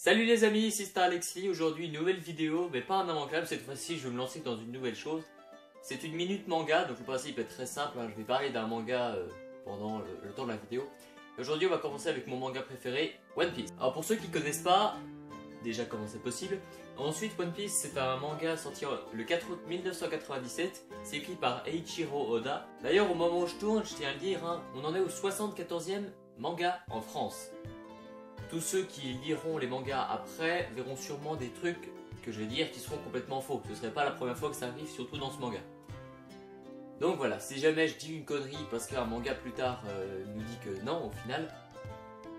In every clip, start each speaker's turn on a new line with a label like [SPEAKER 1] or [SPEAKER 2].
[SPEAKER 1] Salut les amis, ici Star Alexis. Aujourd'hui une nouvelle vidéo, mais pas un immanquable. Cette fois-ci je vais me lancer dans une nouvelle chose. C'est une minute manga, donc le principe est très simple, hein. Je vais parler d'un manga pendant le temps de la vidéo. Aujourd'hui on va commencer avec mon manga préféré, One Piece. Alors pour ceux qui ne connaissent pas, déjà comment c'est possible. Ensuite One Piece c'est un manga sorti le 4 août 1997. C'est écrit par Eiichiro Oda. D'ailleurs au moment où je tourne, je tiens à le dire, hein, on en est au 74e manga en France. Tous ceux qui liront les mangas après verront sûrement des trucs que je vais dire qui seront complètement faux. Ce serait pas la première fois que ça arrive, surtout dans ce manga. Donc voilà, si jamais je dis une connerie parce qu'un manga plus tard nous dit que non, au final,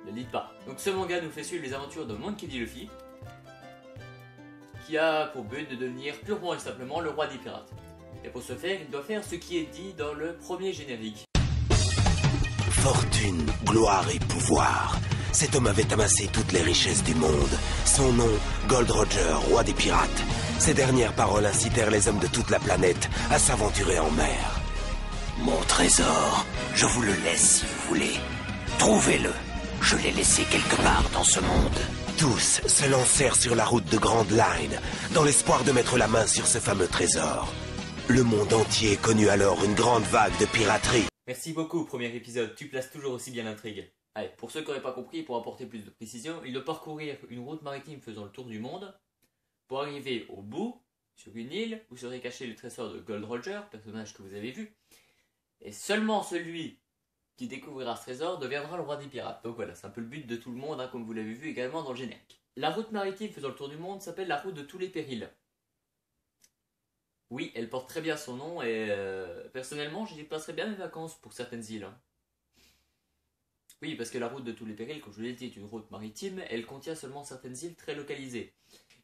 [SPEAKER 1] ne dites pas. Donc ce manga nous fait suivre les aventures de Monkey D. Luffy, qui a pour but de devenir purement et simplement le roi des pirates. Et pour ce faire, il doit faire ce qui est dit dans le premier générique.
[SPEAKER 2] Fortune, gloire et pouvoir. Cet homme avait amassé toutes les richesses du monde. Son nom, Gold Roger, roi des pirates. Ces dernières paroles incitèrent les hommes de toute la planète à s'aventurer en mer. Mon trésor, je vous le laisse si vous voulez. Trouvez-le. Je l'ai laissé quelque part dans ce monde. Tous se lancèrent sur la route de Grand Line, dans l'espoir de mettre la main sur ce fameux trésor. Le monde entier connut alors une grande vague de piraterie.
[SPEAKER 1] Merci beaucoup, premier épisode, tu places toujours aussi bien l'intrigue. Allez, pour ceux qui n'auraient pas compris, pour apporter plus de précision, il doit parcourir une route maritime faisant le tour du monde pour arriver au bout, sur une île, où serait caché le trésor de Gold Roger, personnage que vous avez vu. Et seulement celui qui découvrira ce trésor deviendra le roi des pirates. Donc voilà, c'est un peu le but de tout le monde, hein, comme vous l'avez vu également dans le générique. La route maritime faisant le tour du monde s'appelle la route de tous les périls. Oui, elle porte très bien son nom et personnellement, j'y passerais bien mes vacances pour certaines îles. Hein. Oui, parce que la route de tous les périls, comme je vous l'ai dit, est une route maritime, elle contient seulement certaines îles très localisées.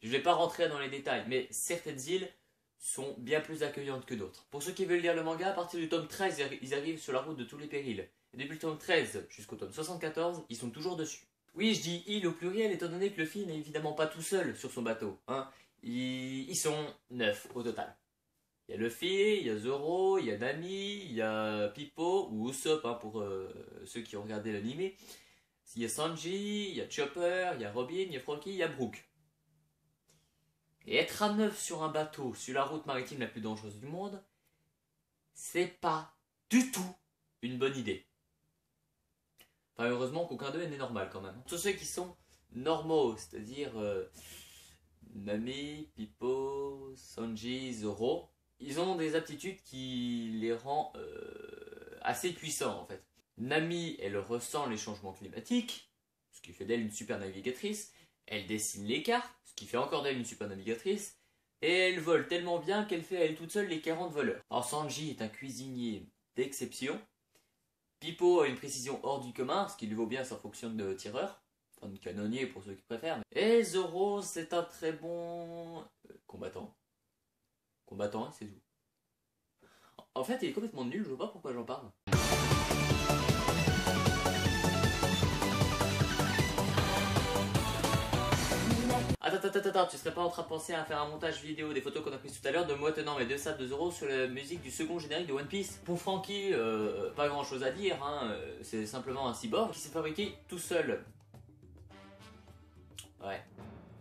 [SPEAKER 1] Je ne vais pas rentrer dans les détails, mais certaines îles sont bien plus accueillantes que d'autres. Pour ceux qui veulent lire le manga, à partir du tome 13, ils arrivent sur la route de tous les périls. Et depuis le tome 13 jusqu'au tome 74, ils sont toujours dessus. Oui, je dis île au pluriel, étant donné que Luffy n'est évidemment pas tout seul sur son bateau. Hein. Ils sont 9 au total. Il y a Luffy, il y a Zoro, il y a Nami, il y a Pippo, ou Usopp hein, pour ceux qui ont regardé l'anime. Il y a Sanji, il y a Chopper, il y a Robin, il y a Franky, il y a Brook. Et être à 9 sur un bateau, sur la route maritime la plus dangereuse du monde, c'est pas du tout une bonne idée. Enfin, heureusement qu'aucun d'eux n'est normal quand même. Tous ceux qui sont normaux, c'est-à-dire Nami, Pippo, Sanji, Zoro, ils ont des aptitudes qui les rend assez puissants en fait. Nami, elle ressent les changements climatiques, ce qui fait d'elle une super navigatrice. Elle dessine les cartes, ce qui fait encore d'elle une super navigatrice. Et elle vole tellement bien qu'elle fait à elle toute seule les 40 voleurs. Alors Sanji est un cuisinier d'exception. Pippo a une précision hors du commun, ce qui lui vaut bien sa fonction de tireur. Enfin de canonnier pour ceux qui préfèrent. Et Zoro, c'est un très bon combattant. Combattant, c'est tout. En fait, il est complètement nul, je vois pas pourquoi j'en parle. Attends, tu serais pas en train de penser à faire un montage vidéo des photos qu'on a prises tout à l'heure de moi tenant mes 2 sables de Zoro sur la musique du second générique de One Piece. Pour Franky, pas grand chose à dire, hein, c'est simplement un cyborg qui s'est fabriqué tout seul. Ouais.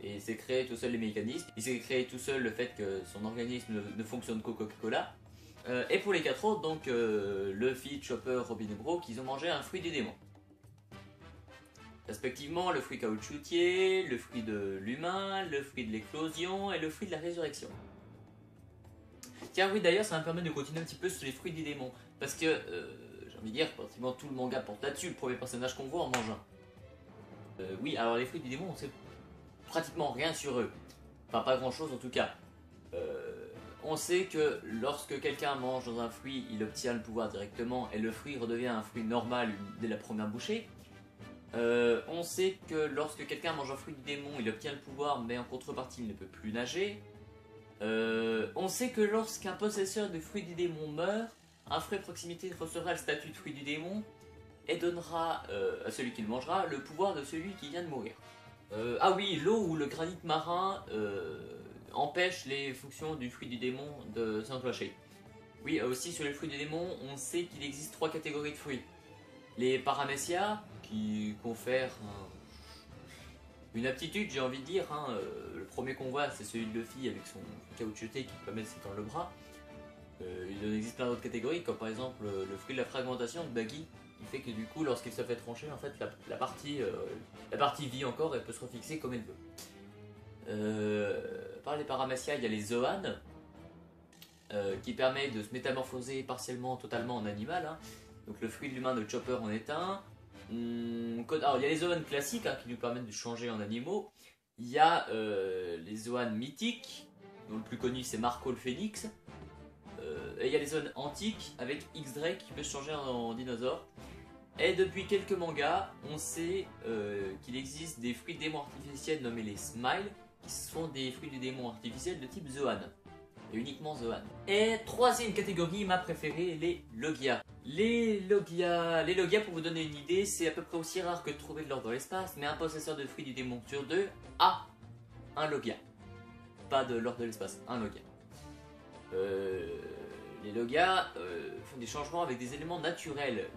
[SPEAKER 1] Et il s'est créé tout seul les mécanismes, il s'est créé tout seul le fait que son organisme ne fonctionne qu'au Coca-Cola. Et pour les 4 autres, donc Luffy, Chopper, Robin et Brook, ils ont mangé un fruit des démons. Respectivement le fruit caoutchoutier, le fruit de l'humain, le fruit de l'éclosion et le fruit de la résurrection. Tiens oui d'ailleurs ça va me permettre de continuer un petit peu sur les fruits des démons. Parce que, j'ai envie de dire, pratiquement tout le manga porte là-dessus, le premier personnage qu'on voit en mange un. Oui alors les fruits des démons on sait pratiquement rien sur eux. Enfin pas grand chose en tout cas. On sait que lorsque quelqu'un mange dans un fruit, il obtient le pouvoir directement et le fruit redevient un fruit normal dès la première bouchée. On sait que lorsque quelqu'un mange un fruit du démon, il obtient le pouvoir mais en contrepartie il ne peut plus nager. On sait que lorsqu'un possesseur de fruit du démon meurt, un fruit à proximité recevra le statut de fruit du démon et donnera à celui qui le mangera le pouvoir de celui qui vient de mourir. Ah oui, l'eau ou le granit marin empêche les fonctions du fruit du démon de s'enclencher. Oui, aussi sur les fruits du démon, on sait qu'il existe 3 catégories de fruits. Les paramécias, qui confèrent une aptitude, j'ai envie de dire. Hein, le premier qu'on voit, c'est celui de Luffy avec son caoutchouté qui permet de s'étendre le bras. Il existe plein d'autres catégories, comme par exemple le fruit de la fragmentation de Baggy, qui fait que du coup, lorsqu'il se fait trancher, en fait, la partie vit encore et peut se refixer comme elle veut. Par les Paramacia, il y a les Zoan, qui permet de se métamorphoser partiellement, totalement en animal. Hein. Donc le fruit de l'humain de Chopper en est un. Alors il y a les Zoan classiques hein, qui nous permettent de changer en animaux. Il y a les Zoan mythiques, dont le plus connu c'est Marco le Phénix. Et il y a les zones antiques avec X-Drake qui peut se changer en dinosaure. Et depuis quelques mangas, on sait qu'il existe des fruits de démons artificiels nommés les Smile, qui sont des fruits de démons artificiels de type Zoan. Et uniquement Zoan. Et troisième catégorie, ma préférée, les Logia. Les Logia, pour vous donner une idée, c'est à peu près aussi rare que de trouver de l'or dans l'espace, mais un possesseur de fruits du démon sur 2 a un Logia. Pas de l'or de l'espace, un Logia. Les Logia font des changements avec des éléments naturels.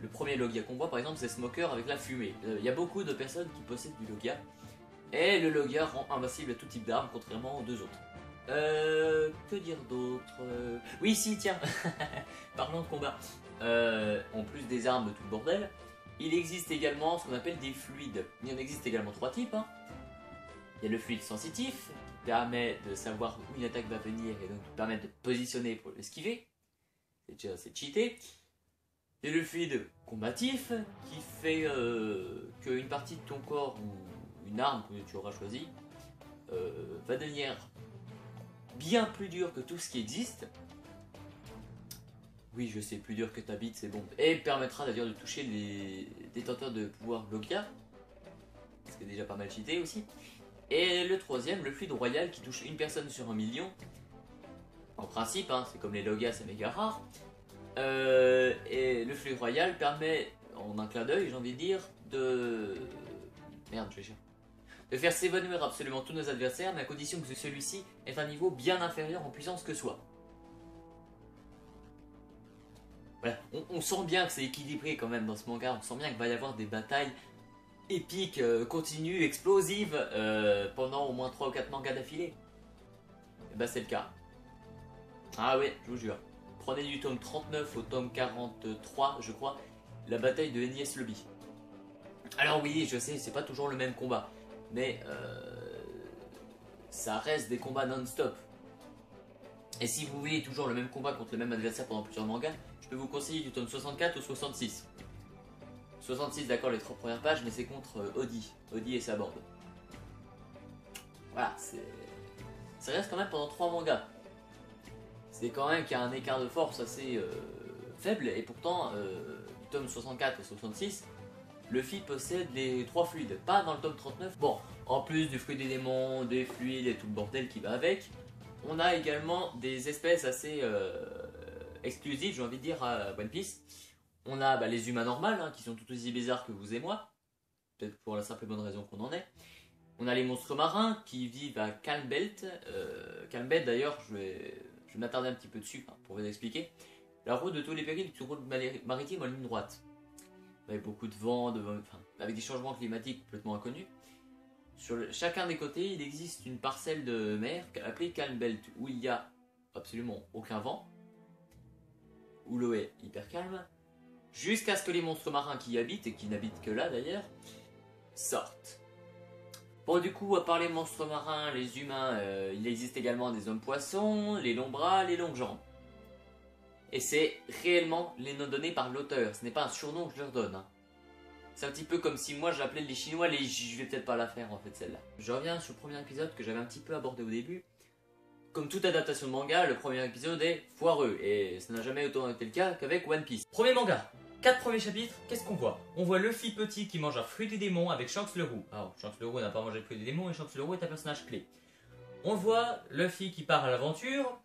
[SPEAKER 1] Le premier Logia qu'on voit par exemple c'est Smoker avec la fumée. Il y a beaucoup de personnes qui possèdent du Logia. Et le Logia rend invincible à tout type d'armes contrairement aux deux autres. Que dire d'autre Oui si tiens, parlons de combat. En plus des armes de tout le bordel, il existe également ce qu'on appelle des fluides. Il y en existe également 3 types. Hein. Il y a le fluide sensitif, qui permet de savoir où une attaque va venir et donc permet de positionner pour l'esquiver. C'est cheaté. Il y a le fluide combatif, qui fait qu'une partie de ton corps ou une arme que tu auras choisi va devenir bien plus dur que tout ce qui existe. Oui, je sais, plus dur que ta bite, c'est bon. Et permettra d'ailleurs de toucher les détenteurs de pouvoir Logia, ce qui est déjà pas mal cheaté aussi. Et le troisième, le fluide royal qui touche une personne sur 1 million. En principe, hein, c'est comme les Logia, c'est méga rare. Et le fluide royal permet, en un clin d'œil, j'ai envie de dire, de... Merde, je vais chercher. De faire s'évanouir absolument tous nos adversaires, mais à condition que celui-ci ait un niveau bien inférieur en puissance que soi. Voilà, on sent bien que c'est équilibré quand même dans ce manga, on sent bien qu'il va y avoir des batailles épiques, continues, explosives, pendant au moins 3 ou 4 mangas d'affilée. Et bah c'est le cas. Ah ouais, je vous jure. Prenez du tome 39 au tome 43, je crois, la bataille de Enies Lobby. Alors oui, je sais, c'est pas toujours le même combat, mais ça reste des combats non-stop. Et si vous voulez toujours le même combat contre le même adversaire pendant plusieurs mangas, je peux vous conseiller du tome 64 ou 66. 66, d'accord, les 3 premières pages, mais c'est contre Audi et sa bande. Voilà, ça reste quand même pendant 3 mangas. C'est quand même qu'il y a un écart de force assez faible, et pourtant, du tome 64 et 66, Luffy possède les 3 fluides, pas dans le tome 39. Bon, en plus du fruit des démons, des fluides et tout le bordel qui va avec, on a également des espèces assez exclusives, j'ai envie de dire, à One Piece. On a les humains normaux, hein, qui sont tout aussi bizarres que vous et moi, peut-être pour la simple et bonne raison qu'on en est. On a les monstres marins qui vivent à Calm Belt. Calm Belt d'ailleurs, je vais m'attarder un petit peu dessus pour vous expliquer. La route de tous les périls est une route maritime en ligne droite. Avec beaucoup de vent, avec des changements climatiques complètement inconnus. Sur chacun des côtés, il existe une parcelle de mer appelée Calm Belt, où il n'y a absolument aucun vent, où l'eau est hyper calme, jusqu'à ce que les monstres marins qui y habitent, et qui n'habitent que là d'ailleurs, sortent. Bon, du coup, à part les monstres marins, les humains, il existe également des hommes poissons, les longs bras, les longues jambes. Et c'est réellement les noms donnés par l'auteur, ce n'est pas un surnom que je leur donne. Hein. C'est un petit peu comme si moi j'appelais les Chinois les... Je vais peut-être pas la faire en fait celle-là. Je reviens sur le premier épisode que j'avais un petit peu abordé au début. Comme toute adaptation de manga, le premier épisode est foireux, et ça n'a jamais autant été le cas qu'avec One Piece. Premier manga, 4 premiers chapitres, qu'est-ce qu'on voit? On voit Luffy petit qui mange un fruit du démon avec Shanks le roux. Alors Shanks le roux n'a pas mangé le fruit du démon, et Shanks le roux est un personnage clé. On voit Luffy qui part à l'aventure,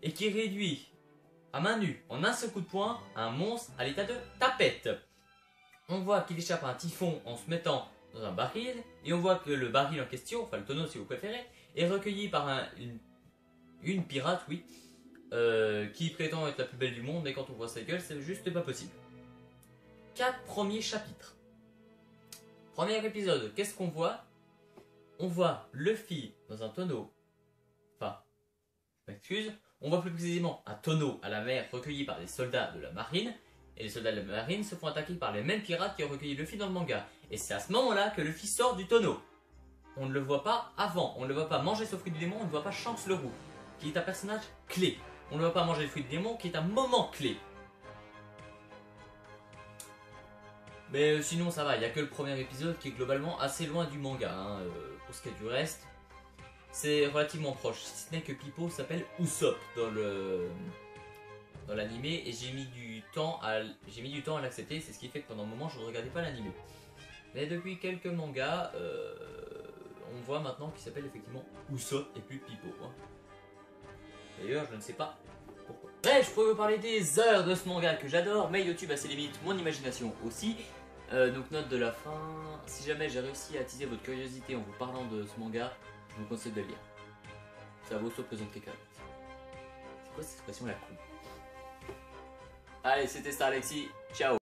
[SPEAKER 1] et qui réduit à main nue, en un seul coup de poing, un monstre à l'état de tapette. On voit qu'il échappe à un typhon en se mettant dans un baril, et on voit que le baril en question, enfin le tonneau si vous préférez, est recueilli par une pirate, oui, qui prétend être la plus belle du monde, et quand on voit sa gueule, c'est juste pas possible. 4 premiers chapitres. Premier épisode, qu'est-ce qu'on voit? on voit Luffy dans un tonneau. Enfin, je m'excuse. On voit plus précisément un tonneau à la mer recueilli par des soldats de la marine. Et les soldats de la marine se font attaquer par les mêmes pirates qui ont recueilli Luffy dans le manga. Et c'est à ce moment-là que Luffy sort du tonneau. On ne le voit pas avant. On ne le voit pas manger ce fruit du démon. On ne voit pas Shanks le Roux, qui est un personnage clé. On ne le voit pas manger le fruit du démon, qui est un moment clé. Mais sinon ça va, il n'y a que le premier épisode qui est globalement assez loin du manga. Pour ce qui est du reste, c'est relativement proche. Si ce n'est que Pipo s'appelle Usopp dans l'animé et j'ai mis du temps à l'accepter. C'est ce qui fait que pendant un moment je ne regardais pas l'animé. Mais depuis quelques mangas, on voit maintenant qu'il s'appelle effectivement Usopp et plus Pipo. D'ailleurs, je ne sais pas pourquoi. Bref, je pourrais vous parler des heures de ce manga que j'adore, mais YouTube a ses limites, mon imagination aussi. Donc note de la fin, si jamais j'ai réussi à attiser votre curiosité en vous parlant de ce manga, je vous conseille de le lire. Ça vaut soit pesant de cacahuètes. C'est quoi cette expression la con? Allez, c'était Star Alexis, ciao.